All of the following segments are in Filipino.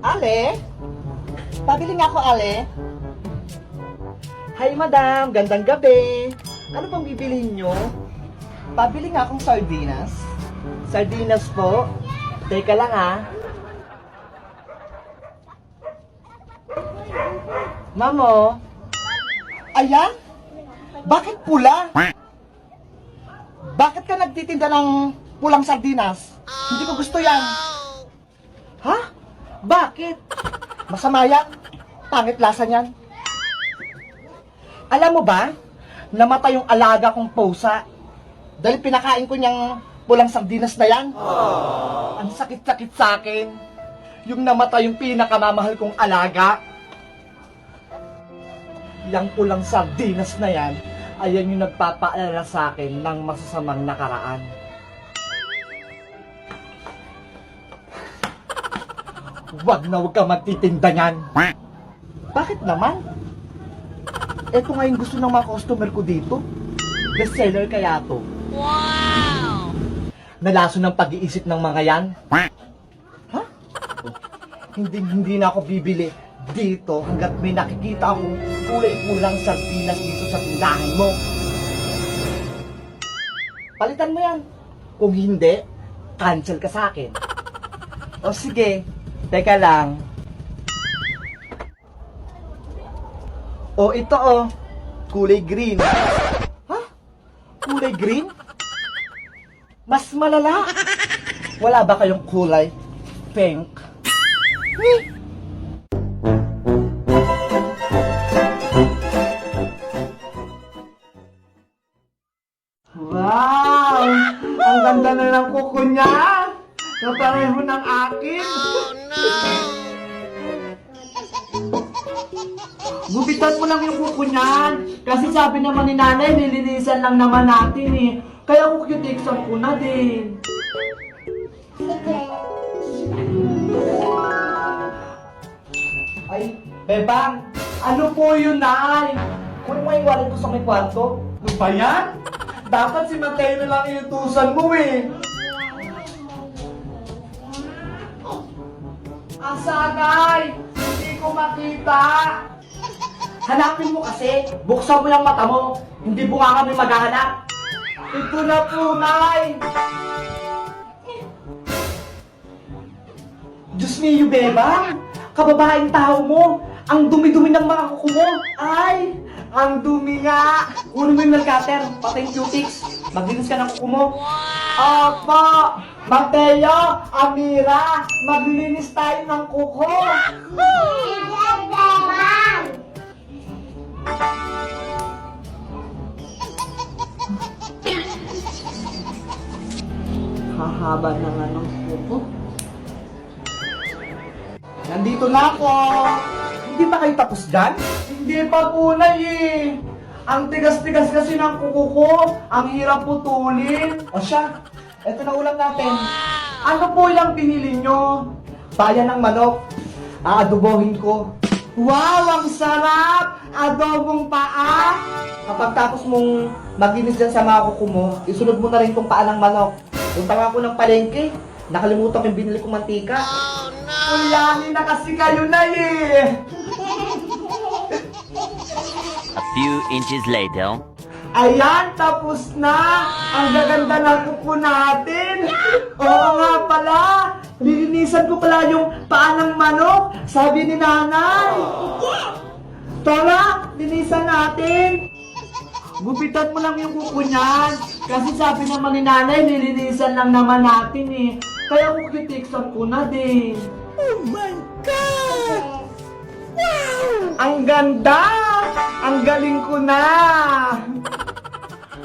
Ale? Pabili nga ako, Ale. Hi, madam. Gandang gabi. Ano bang bibilihin nyo? Pabili nga akong sardinas. Sardinas po. Teka lang, ha. Mamo. Ayan? Bakit pula? Bakit ka nagtitinda ng pulang sardinas? Hindi ko gusto yan. Ha? Bakit? Masama yan. Pangit lasa niyan. Alam mo ba, namatay yung alaga kong pusa. Dahil pinakain ko niyang pulang sardinas na yan. Ang sakit-sakit sa akin. Yung namatay yung pinakamamahal kong alaga. Yang pulang sardinas na yan, ayan yung nagpapaalala sa akin ng masasamang nakaraan. Wag na wag ka magtitinda niyan. Bakit naman? Eto nga yung gusto ng mga customer ko dito. Best seller kaya to. Wow! Nalaso ng pag-iisip ng mga yan. Ha? Hindi na ako bibili dito hanggat may nakikita akong kulay-kulang sardinas dito sa tindahan mo. Palitan mo yan. Kung hindi, cancel ka sa akin. O sige, teka lang. O ito kulay green. Ha? Kulay green? Mas malala. Wala ba kayong kulay pink? Wow! Ang ganda na ng kuko niya! Kapareho ng akin! Oh no! Gupitan mo lang yung kuko niyan! Kasi sabi naman ni nanay, nilinisan lang naman natin eh. Kaya kukitiksan ko na din. Ay, Bebang! Ano po yun, Nay? Kunin mo yung wallet ko sa may kwarto. Ano ba yan? Dapat si Mateo na lang inutusan mo eh. Asagay! Hindi ko makita! Hanapin mo kasi. Buksan mo yung mata mo. Hindi bunga kami maghahanap. Ito na po, Nay! Diyos niyo, Bebang! Kababaeng tao mo! Ang dumi-dumi ng mga kuko mo! Ay! Ang dumi nga! Kunin mo yung cutter, pati yung cutics. Maglinis ka ng kuko mo. Opo! Mateo! Amira! Maglinis tayo ng kuko! Hahaba na nga ng kuko. Nandito na ako! Hindi pa kayo tapos dyan? Hindi pa po, Nay eh. Ang tigas-tigas kasi ng kuko ko. Ang hirap putulin. O siya, eto na ulam natin. Ano po yung pinili nyo? Bayan ng manok. Aadobohin ko. Wow, ang sarap! Adobong paa! Kapag tapos mong maginis dyan sa mga kuko mo, isunod mo na rin tong paa ng manok. Punta nga ako ng palengke. Nakalimutan ko yung binili kong mantika. Oh no! Ulanin na kasi kayo, Nay eh! A few inches later. Ayan, tapos na! Ang gaganda ng kuko natin! Oo nga pala! Lilinisan ko pala yung paa ng manok! Sabi ni nanay! Tara! Linisan natin! Gupitan mo lang yung kuko niyan! Kasi sabi naman ni nanay, nilinisan lang naman natin eh! Kaya kukitiksan ko na din! Oh my God! Wow! Ang ganda! Ang galing ko na!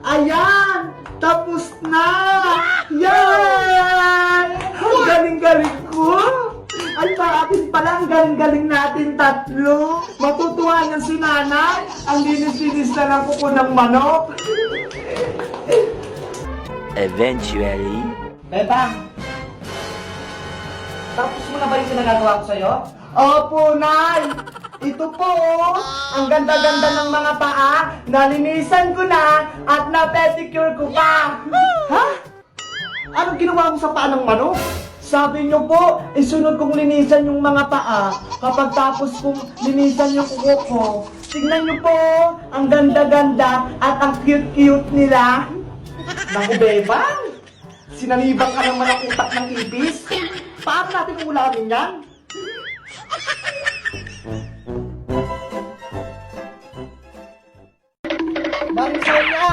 Ayan! Tapos na! Yan! Ang galing-galing ko! Ay, atin pala ang galing-galing natin tatlo! Matutuwa niyan si nanay! Ang linis-linis na lang kuko ng manok! Eventually. Bebang! Tapos mo na ba yung sinagagawa ko sa'yo? Opo, Nay! Ito po, ang ganda-ganda ng mga paa, nalinisan ko na at na-pedicure ko pa. Ha? Anong ginawa mo sa paa ng manok? Sabi nyo po, isunod kong linisan yung mga paa. Kapag tapos kong linisan yung kuko ko, tignan nyo po, ang ganda-ganda at ang cute-cute nila. Naku, Bebang! Sinalibang ka naman ang utak ng ipis. Paano natin ulamin yan? Maring Sonya!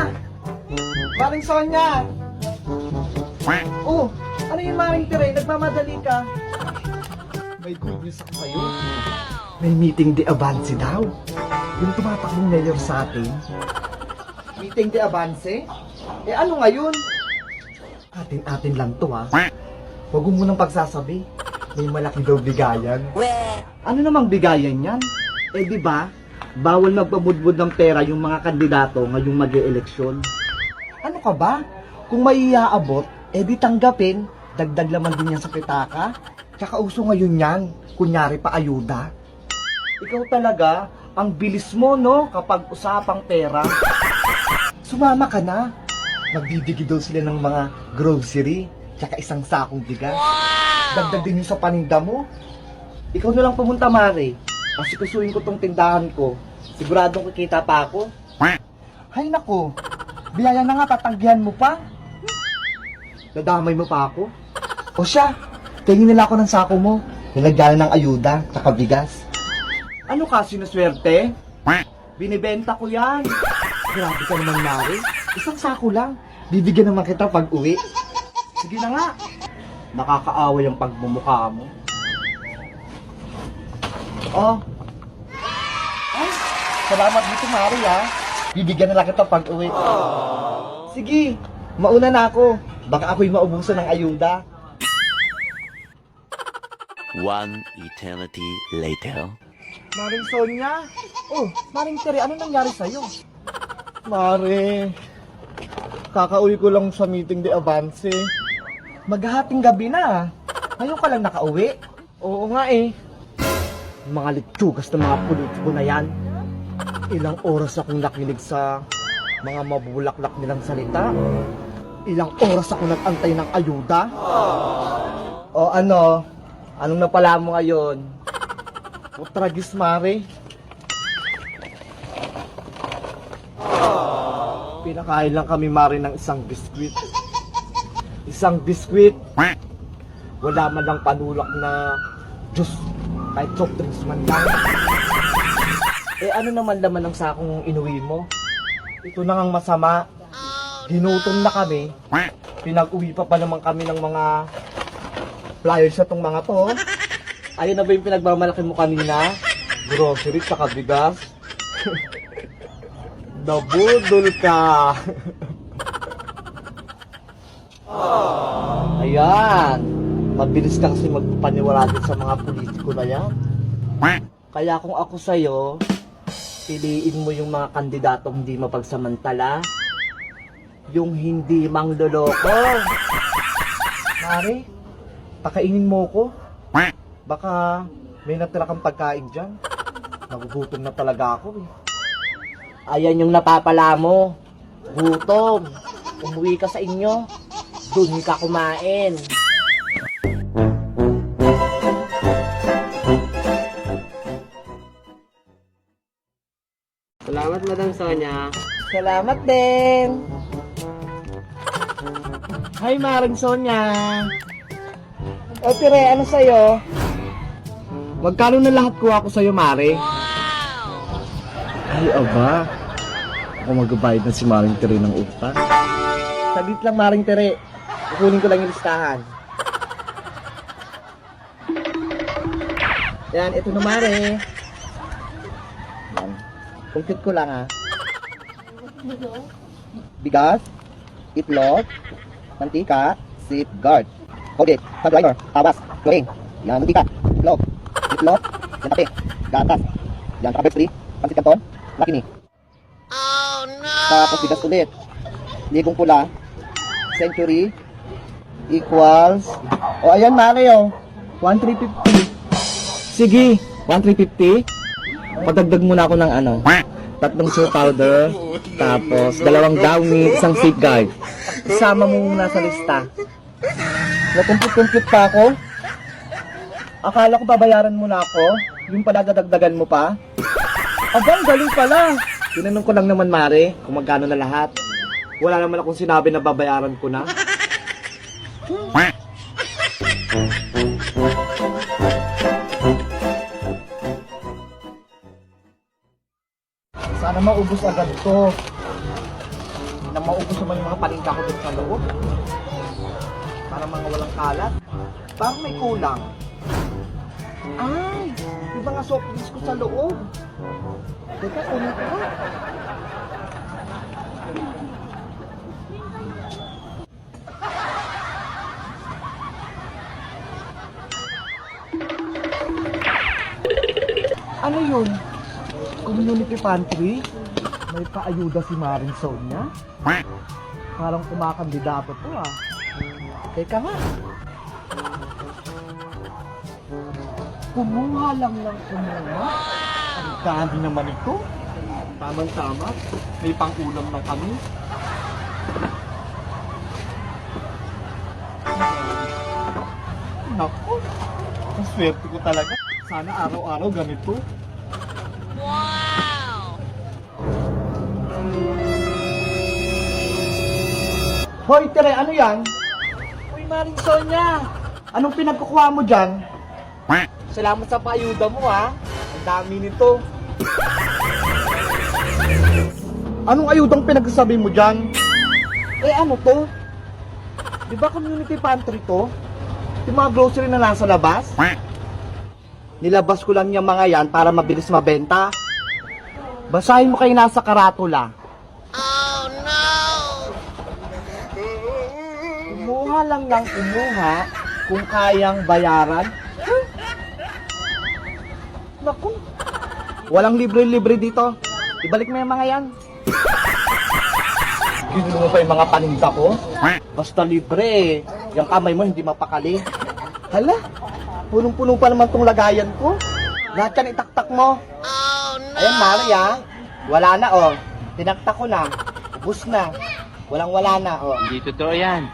Maring Sonya! Oh, ano yung Maring Tere? Nagmamadali ka. May good news ako sa'yo. May meeting de avance daw. Yung tumatakbong mayor sa atin. Meeting de avance? Eh ano ngayon? Atin-atin lang to ha. Huwag mo munang pagsasabi. May malaki daw bigayan. Ano namang bigayan yan? Eh di ba? Bawal magpabudbud ng pera yung mga kandidato ngayong mag-e-eleksyon. Ano ka ba? Kung may iaabot, eh di tanggapin. Dagdag laman din yan sa pitaka. Tsaka uso ngayon yan. Kunyari pa ayuda. Ikaw talaga, ang bilis mo no kapag usapang pera. Sumama ka na. Magbibigay daw sila ng mga grocery. Tsaka isang sakong bigas. Dagdag din yung sa paninda mo. Ikaw na lang pumunta, Mare. Pasikusuin ko tong tindahan ko. Siguradong kikita pa ako. Hay nako, biyaya na nga, tatanggihan mo pa. Nadamay mo pa ako. O siya, tingin nila ako ng sako mo. Nilagyan ng ayuda, tsaka bigas. Ano ka, sinuswerte? Binibenta ko yan. Grabe ka naman, Mare. Isang sako lang. Bibigyan naman kita pag uwi. Sige na nga. Nakakaaway ang pagmumukha mo. Oh. Ay, salamat dito, Mari, ha. Bibigyan na lang kita pag uwi. Sige, mauna na ako. Baka ako'y maubusan ng ayuda. One eternity later. Maring Sonya. Oh, Maring Tere, ano nangyari sa'yo? Mare, kakauwi ko lang sa meeting de avance. Maghahating gabi na. Ngayon ka lang nakauwi? Oo nga eh. Mga litsugas na mga politiko na yan. Ilang oras akong nakinig sa mga mabulaklak nilang salita. Ilang oras ako nag-antay ng ayuda. O ano? Anong napala mo ngayon? Tragis, Mare. Pinakain lang kami, Mare, ng isang biskwit. Isang biskwit. Wala man lang panulak na juice. Kahit soft drinks man lang. Eh ano naman laman ng sakong inuwi mo? Ito na ngang masama. Ginutom na kami. Pinag-uwi pa naman kami ng mga flyers sa tong mga to. Ayun na ba yung pinagmamalaki mo kanina? Grocery sa bigas? Nabudol ka. Ayan. Mabilis ka kasi magpaniwala din sa mga politiko na yan. Kaya kung ako sa'yo, piliin mo yung mga kandidatong hindi mapagsamantala. Yung hindi mangloloko. Mare, pakainin mo ko. Baka may natira kang pagkain dyan. Nagugutom na talaga ako eh. Ayan yung napapala mo. Gutom. Umuwi ka sa inyo. Doon ka kumain. Salamat, Madam Sonya. Salamat din. Hi, Maring Sonya. O, Tire, ano sa'yo? Magkano na lahat kuha ko sa'yo, Mare? Ay, aba. Ako magbabayad na si Maring Tire ng utang. Saglit lang, Maring Tire. Kukunin ko lang yung listahan. Yan, ito na, Mare. Yan. Compute ko lang, ha. Bigas, itlog, mantika, safeguard. Okay, sa driver, tabas, chlorine, yan, mantika, itlog, yan kape, gatas, yan, saka pansit canton, makini. Oh no! Tapos bigas ulit, ligong pula, century, equals, o ayan, Mare, oh, 1,350. Sige, 1,350. Padagdag muna ako ng ano, 3 soap powder, tapos 2 downy, 1 safeguard. Isama mo muna sa lista. Nakumpit-kumpit pa ako. Akala ko babayaran mo na ako. Yung pala dadagdagan mo pa. Abang, galing pala. Tinanong ko lang naman, Mare, kung magkano na lahat. Wala naman akong sinabi na babayaran ko na. Sana maubos agad to. Na maubos naman yung mga paninda ko dito sa loob. Para mga walang kalat. Parang may kulang. Ay, yung mga soft drinks ko sa loob. Teka, kunin ko na. Ano yun? Community pantry? May paayuda si Maring Sonia? Parang kumakandidato to ah. Teka nga. Kumuha lang ng kumuha. Ang dami naman ito. Tamang-tama. May pang-ulam na kami. Naku, ang swerte ko talaga. Sana araw-araw ganito. Hoy, Tere, ano yan? Uy, Maring Sonia! Anong pinagkukuha mo dyan? Salamat sa paayuda mo, ha? Ang dami nito. Anong ayudang pinagsasabi mo dyan? Eh, ano to? Di ba community pantry to? Yung mga grocery na nasa labas? Nilabas ko lang yung mga yan para mabilis mabenta. Basahin mo kayo nasa karatula. Kumuha lang ng kumuha kung kayang bayaran. Naku, walang libre-libre dito. Ibalik mo yung mga yan. Ginulo mo pa yung mga paninda ko? Basta libre, yung kamay mo hindi mapakali. Hala, punong-puno pa naman tong lagayan ko. Lahat yan itaktak mo. Ayan, Maria, wala na oh. Tinaktak ko na. Ubus na. Walang-wala na oh. Hindi totoo yan.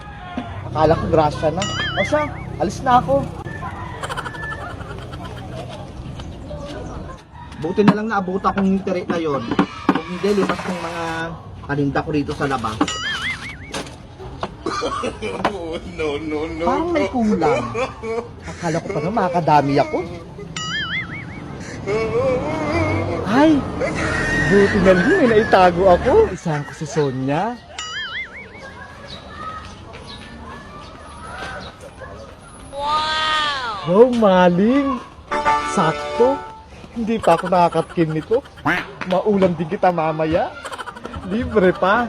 Akala ko grasya na. O siya, alis na ako. Buti na lang naabuta kong internet na yon. Kung hindi, lipas kong mga paninda ko rito sa labas. No. Parang may kulang. Akala ko pa na makakadami ako. Ay, buti na lang may naitago ako. Isahan ko si Sonia. Wow, maling. Sakto. Hindi pa ako nakakatkin nito. Maulam din kita mamaya. Libre pa.